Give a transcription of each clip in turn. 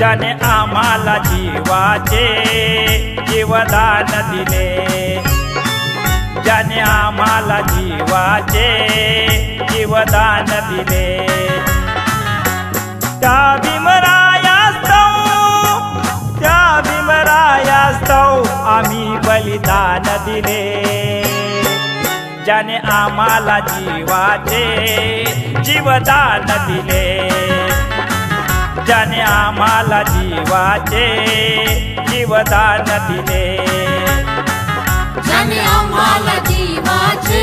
ज्याने आम्हाला जीवाचे जीवदान दिले, ज्याने आम्हाला जीवाचे जीवदान दिले, त्या भीमरायास्तव आम्ही बलिदान दिले। ज्याने आम्हाला जीवाचे जीवदान दिले, ज्याने आम्हाला जीवाचे जीवदान दिले, ज्याने आम्हाला जीवाचे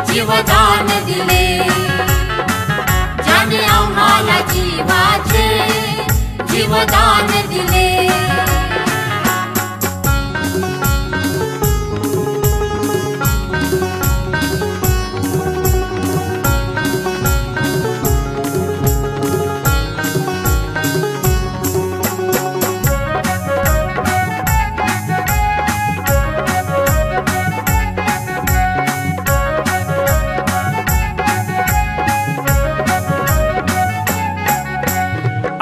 जीवदान दिले, ज्याने आम्हाला जीवाचे जीवदान दिले।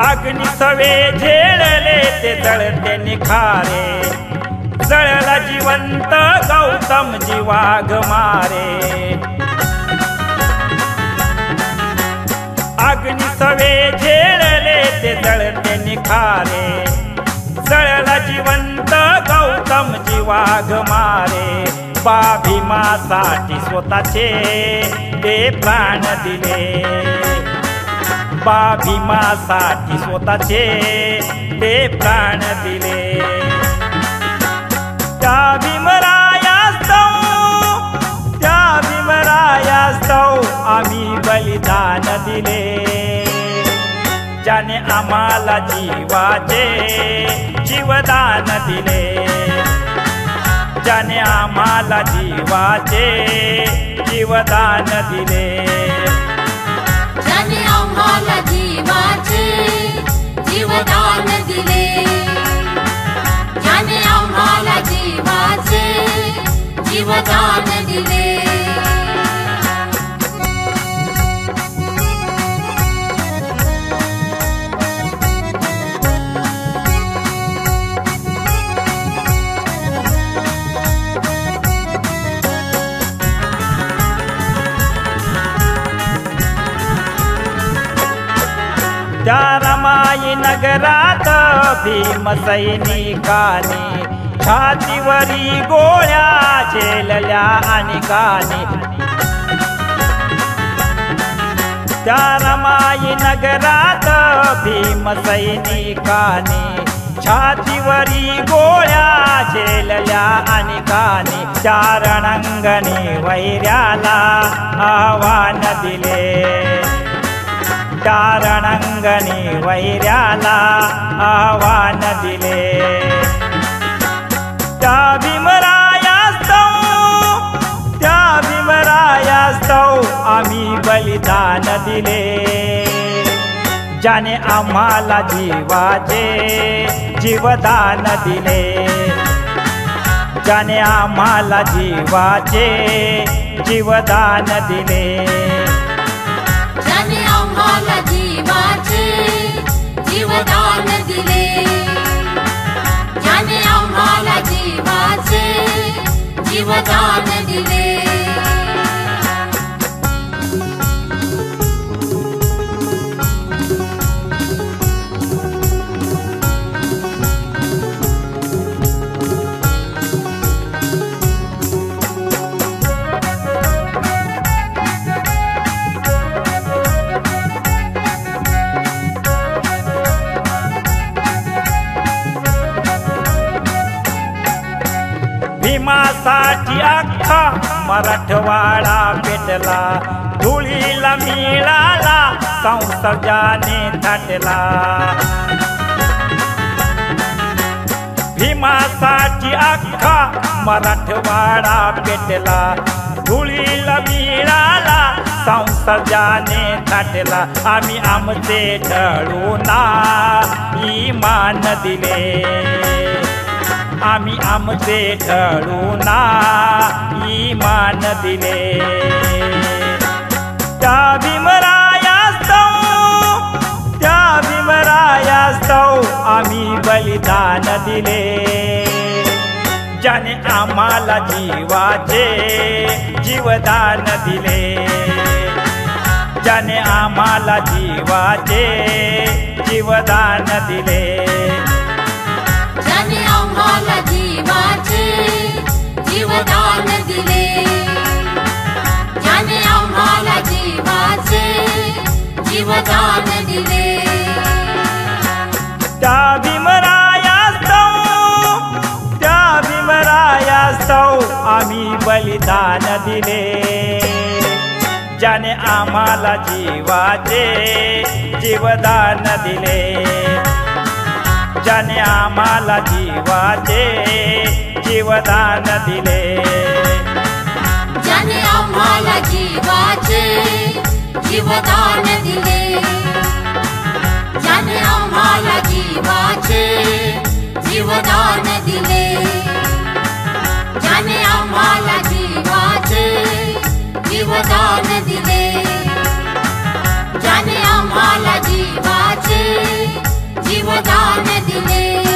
अग्नि सवे झेलले ते जळते निखारे, जळला जिवंत गौतम जीवाग मारे। अग्नि सवे झेलले ते जळते निखारे, जळला जिवंत गौतम जीवाग मारे। भीमासाठी स्वतःचे ते प्राण दिले, भीमासाठी स्वतःचे ते प्राण दिले। त्या भीमरायास्तव आम्ही बलिदान दिले। ज्याने आम्हाला जीवाचे जीवदान दिले, ज्याने आम्हाला जीवाचे जीवदान दिले, ज्याने आम्हाला जीवाचे जीवदान दिले, ज्याने आम्हाला जीवाचे जीवदान दिले। त्या रमाई नगरात भीम सैनिकाने छातीवरी गोळ्या झेलल्या अनेकाने। त्या रमाई नगरात भीम सैनिकाने छातीवरी गोळ्या झेलल्या अनेकाने। त्या रणांगणी वैऱ्याला आव्हान दिले, त्या रणांगणी वैऱ्याला आव्हान दिले। त्या भीमरायास्तव आम्ही बलिदान दिले। ज्याने आम्हाला जीवाचे जीवदान दिले, ज्याने आम्हाला जीवाचे जीवदान दिले, ज्याने आम्हाला जीवाचे जीवदान दिले, ज्याने आम्हाला जीवाचे जीवदान दिले। भीमासाठी अख्खा मराठवाडा पेटला, धुळीला मिळाला संसर्गाने थाटला। भीमासाठी अख्खा मराठवाडा पेटला, धुळीला मिळाला संसर्गाने थाटला। आम्ही आमचे ढळून ईमान दिले, आम्ही आमचे ढळून ईमान दिले। त्या भीमरायास्तव आम्ही बलिदान दिले ज्याने आम्हाला जीवाचे जीवदान दिले ज्याने आम्हाला जीवाचे जीवदान दिले ज्याने आम्हाला जीवाचे जीवदान दिले ज्याने आम्हाला जीवाचे जीवदान दिले त्या भीमरायास्तव आम्ही बलिदान दिले ज्याने आम्हाला जीवाचे जीवदान दिले ज्याने आम्हाला जीवाचे जीवदान दिले ज्याने आम्हाला जीवाचे जीवदान दिले ज्याने आम्हाला जीवाचे जीवदान दिले ज्याने आम्हाला जीवाचे जीवदान दिले ज्याने आम्हाला जीवाचे जीवदान दिले